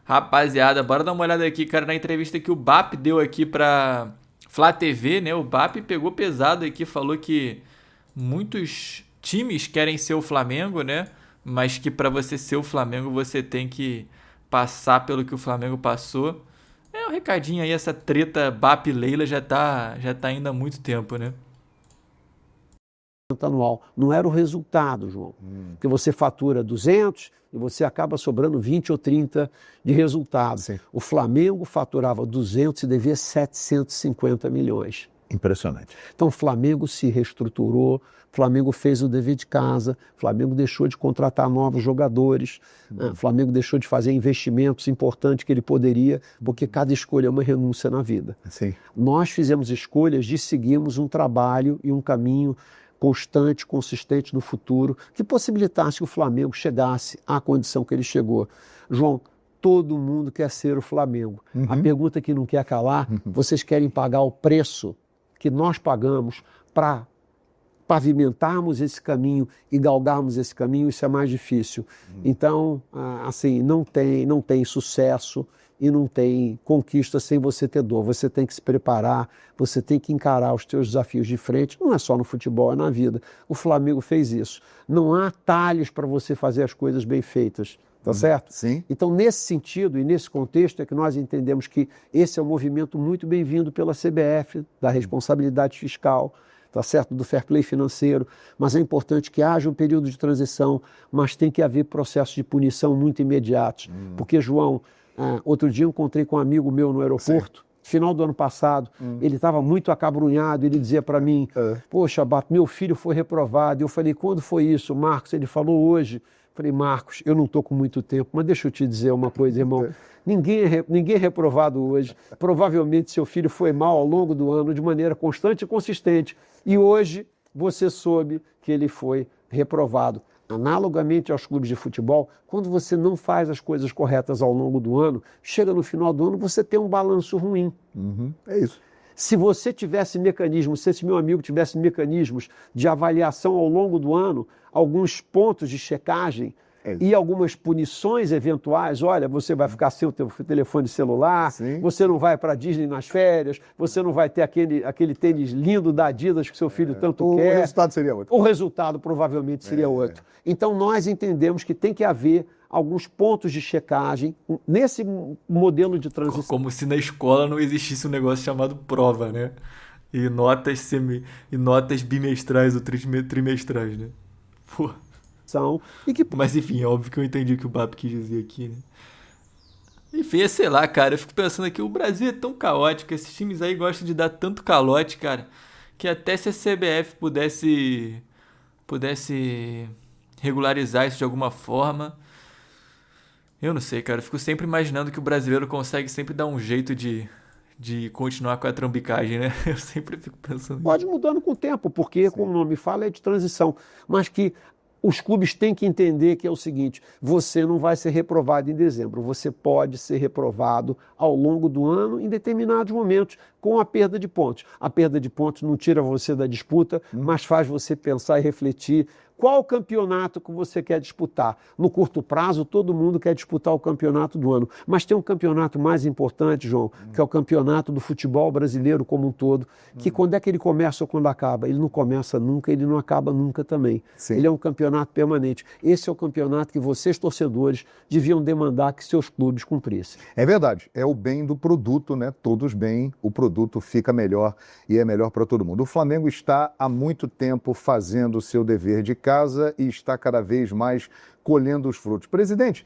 Rapaziada, bora dar uma olhada aqui, cara, na entrevista que o BAP deu aqui pra Flá TV, né? O BAP pegou pesado aqui, falou que muitos times querem ser o Flamengo, né? Mas que pra você ser o Flamengo, você tem que passar pelo que o Flamengo passou. É um recadinho aí, essa treta BAP e Leila já tá indo há muito tempo, né? Anual. Não era o resultado, João. Porque você fatura 200 e você acaba sobrando 20 ou 30 de resultado. Sim. O Flamengo faturava 200 e devia 750 milhões. Impressionante. Então o Flamengo se reestruturou, o Flamengo fez o dever de casa, o Flamengo deixou de contratar novos jogadores, o Flamengo deixou de fazer investimentos importantes que ele poderia, porque cada escolha é uma renúncia na vida. Sim. Nós fizemos escolhas de seguirmos um trabalho e um caminho constante, consistente no futuro, que possibilitasse que o Flamengo chegasse à condição que ele chegou. João, todo mundo quer ser o Flamengo. A pergunta que não quer calar, vocês querem pagar o preço que nós pagamos para pavimentarmos esse caminho e galgarmos esse caminho? Isso é mais difícil. Então, assim, não tem sucesso e não tem conquista sem você ter dor. Você tem que se preparar, você tem que encarar os teus desafios de frente. Não é só no futebol, é na vida. O Flamengo fez isso. Não há atalhos para você fazer as coisas bem feitas. Tá certo? Sim. Então, nesse sentido e nesse contexto é que nós entendemos que esse é um movimento muito bem-vindo pela CBF, da responsabilidade fiscal, tá certo? Do fair play financeiro, mas é importante que haja um período de transição, mas tem que haver processos de punição muito imediatos. Porque, João, outro dia eu encontrei com um amigo meu no aeroporto, final do ano passado, ele estava muito acabrunhado, ele dizia para mim, poxa, Bato, meu filho foi reprovado. Eu falei, quando foi isso, Marcos? Ele falou, hoje. Falei, Marcos, eu não estou com muito tempo, mas deixa eu te dizer uma coisa, irmão. Ninguém é reprovado hoje. Provavelmente seu filho foi mal ao longo do ano, de maneira constante e consistente. E hoje você soube que ele foi reprovado. Analogamente aos clubes de futebol, quando você não faz as coisas corretas ao longo do ano, chega no final do ano, você tem um balanço ruim. É isso. Se você tivesse mecanismos, se esse meu amigo tivesse mecanismos de avaliação ao longo do ano, alguns pontos de checagem e algumas punições eventuais, olha, você vai ficar sem o teu telefone celular, você não vai para a Disney nas férias, você não vai ter aquele tênis lindo da Adidas que seu filho tanto quer. O resultado seria outro. O resultado provavelmente seria outro. Então nós entendemos que tem que haver alguns pontos de checagem nesse modelo de transição. Como se na escola não existisse um negócio chamado prova, né? E notas bimestrais ou trimestrais, né? Pô. Mas enfim, é óbvio que eu entendi o que o BAP quis dizer aqui, né? Enfim, sei lá, cara, eu fico pensando aqui, o Brasil é tão caótico, esses times aí gostam de dar tanto calote, cara, que até se a CBF pudesse regularizar isso de alguma forma, eu não sei, cara, eu fico sempre imaginando que o brasileiro consegue sempre dar um jeito de continuar com a trambicagem, né? Eu sempre fico pensando. Pode mudando com o tempo, porque, como o nome fala, é de transição, mas que os clubes têm que entender que é o seguinte, você não vai ser reprovado em dezembro, você pode ser reprovado ao longo do ano em determinados momentos com a perda de pontos. A perda de pontos não tira você da disputa, mas faz você pensar e refletir qual campeonato que você quer disputar. No curto prazo, todo mundo quer disputar o campeonato do ano, mas tem um campeonato mais importante, João, que é o campeonato do futebol brasileiro como um todo, que quando é que ele começa ou quando acaba? Ele não começa nunca, ele não acaba nunca também. Ele é um campeonato permanente. Esse é o campeonato que vocês, torcedores, deviam demandar que seus clubes cumprissem. É verdade, é o bem do produto, né? Todos bem, o produto fica melhor e é melhor para todo mundo. O Flamengo está há muito tempo fazendo o seu dever de casa e está cada vez mais colhendo os frutos. Presidente,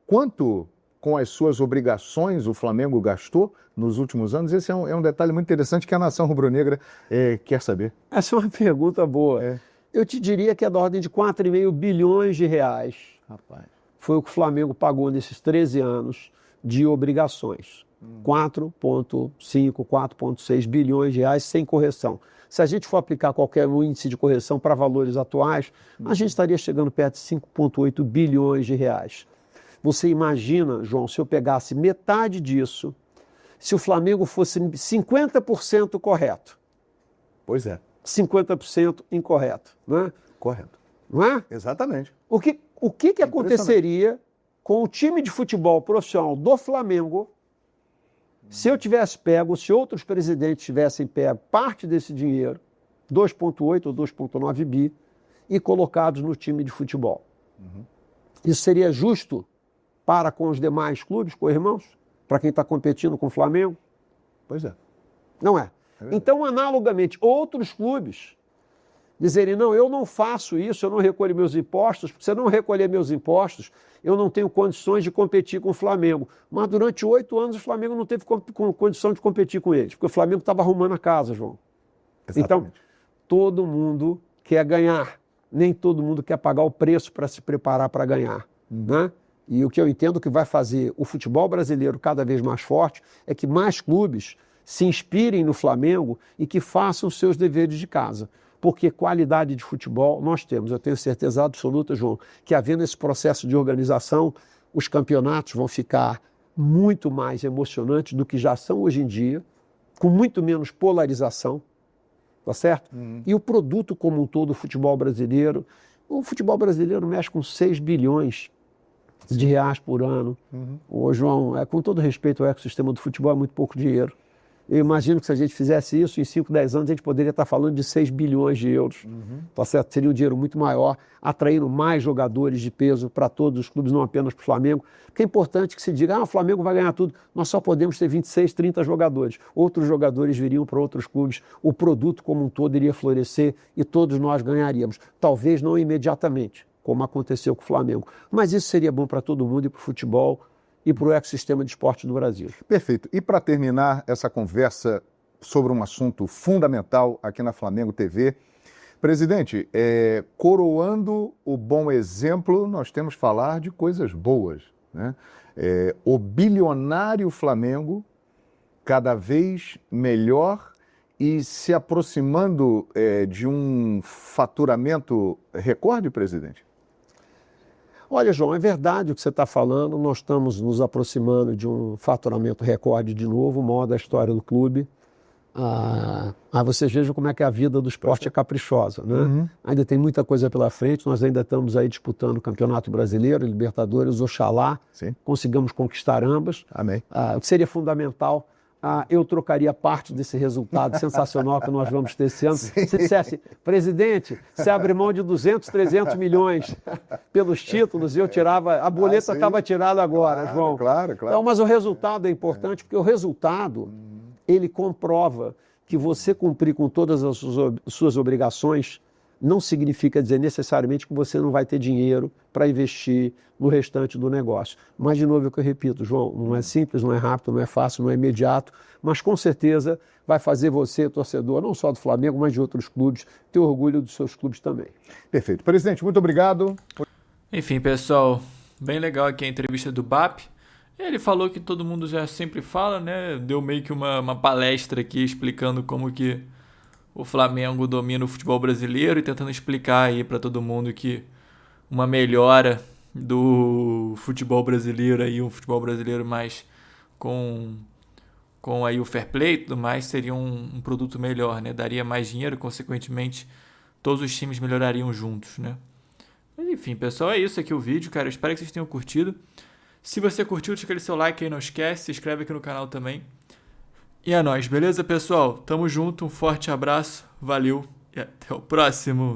quanto com as suas obrigações o Flamengo gastou nos últimos anos? Esse é um detalhe muito interessante que a nação rubro-negra quer saber. Essa é uma pergunta boa. Eu te diria que é da ordem de 4,5 bilhões de reais. Rapaz. Foi o que o Flamengo pagou nesses 13 anos de obrigações. 4,5, 4,6 bilhões de reais sem correção. Se a gente for aplicar qualquer índice de correção para valores atuais, a gente estaria chegando perto de 5,8 bilhões de reais. Você imagina, João, se eu pegasse metade disso, se o Flamengo fosse 50% correto. Pois é. 50% incorreto, não é? Correto. Não é? Exatamente. O que aconteceria com o time de futebol profissional do Flamengo, se eu tivesse pego, se outros presidentes tivessem pego parte desse dinheiro, 2,8 ou 2,9 bi, e colocados no time de futebol. Isso seria justo para com os demais clubes, co-irmãos? Para quem está competindo com o Flamengo? Pois é. Não é. Então, analogamente, outros clubes dizerem, não, eu não faço isso, eu não recolho meus impostos, porque se eu não recolher meus impostos, eu não tenho condições de competir com o Flamengo. Mas durante 8 anos o Flamengo não teve condição de competir com eles, porque o Flamengo estava arrumando a casa, João. Exatamente. Então, todo mundo quer ganhar, nem todo mundo quer pagar o preço para se preparar para ganhar, né? E o que eu entendo que vai fazer o futebol brasileiro cada vez mais forte é que mais clubes se inspirem no Flamengo e que façam os seus deveres de casa. Porque qualidade de futebol nós temos. Eu tenho certeza absoluta, João, que havendo esse processo de organização, os campeonatos vão ficar muito mais emocionantes do que já são hoje em dia, com muito menos polarização, tá certo? E o produto como um todo, o futebol brasileiro mexe com 6 bilhões de reais por ano. Ô, João, com todo respeito ao ecossistema do futebol, é muito pouco dinheiro. Eu imagino que se a gente fizesse isso, em 5, 10 anos, a gente poderia estar falando de 6 bilhões de euros. Tá certo? Seria um dinheiro muito maior, atraindo mais jogadores de peso para todos os clubes, não apenas para o Flamengo. Porque é importante que se diga, o Flamengo vai ganhar tudo. Nós só podemos ter 26, 30 jogadores. Outros jogadores viriam para outros clubes, o produto como um todo iria florescer e todos nós ganharíamos. Talvez não imediatamente, como aconteceu com o Flamengo. Mas isso seria bom para todo mundo e para o futebol e para o ecossistema de esporte do Brasil. Perfeito. E para terminar essa conversa sobre um assunto fundamental aqui na Flamengo TV, presidente, coroando o bom exemplo, nós temos que falar de coisas boas, né? O bilionário Flamengo cada vez melhor e se aproximando de um faturamento recorde, presidente? Olha, João, é verdade o que você está falando, nós estamos nos aproximando de um faturamento recorde de novo, o maior da história do clube. Vocês vejam como é que a vida do esporte é caprichosa, né? Ainda tem muita coisa pela frente, nós ainda estamos aí disputando o Campeonato Brasileiro, Libertadores, oxalá, consigamos conquistar ambas. Amém. O que seria fundamental, eu trocaria parte desse resultado sensacional que nós vamos ter esse ano. Se dissesse, presidente, você abre mão de 200, 300 milhões pelos títulos, e eu tirava, a boleta estava tirada agora, João. Claro. Então, mas o resultado é importante, porque o resultado, ele comprova que você cumprir com todas as suas obrigações não significa dizer necessariamente que você não vai ter dinheiro para investir no restante do negócio. Mas, de novo, é o que eu repito, João, não é simples, não é rápido, não é fácil, não é imediato, mas com certeza vai fazer você, torcedor, não só do Flamengo, mas de outros clubes, ter orgulho dos seus clubes também. Perfeito. Presidente, muito obrigado. Enfim, pessoal, bem legal aqui a entrevista do BAP. Ele falou que todo mundo já sempre fala, né? Deu meio que uma palestra aqui explicando como que o Flamengo domina o futebol brasileiro e tentando explicar aí para todo mundo que uma melhora do futebol brasileiro aí, um futebol brasileiro mais com aí o fair play e tudo mais, seria um produto melhor, né? Daria mais dinheiro, consequentemente todos os times melhorariam juntos, né? Mas enfim, pessoal, é isso aqui o vídeo, cara. Eu espero que vocês tenham curtido. Se você curtiu, deixa aquele seu like aí, não esquece, se inscreve aqui no canal também. E é nóis, beleza, pessoal? Tamo junto, um forte abraço, valeu e até o próximo!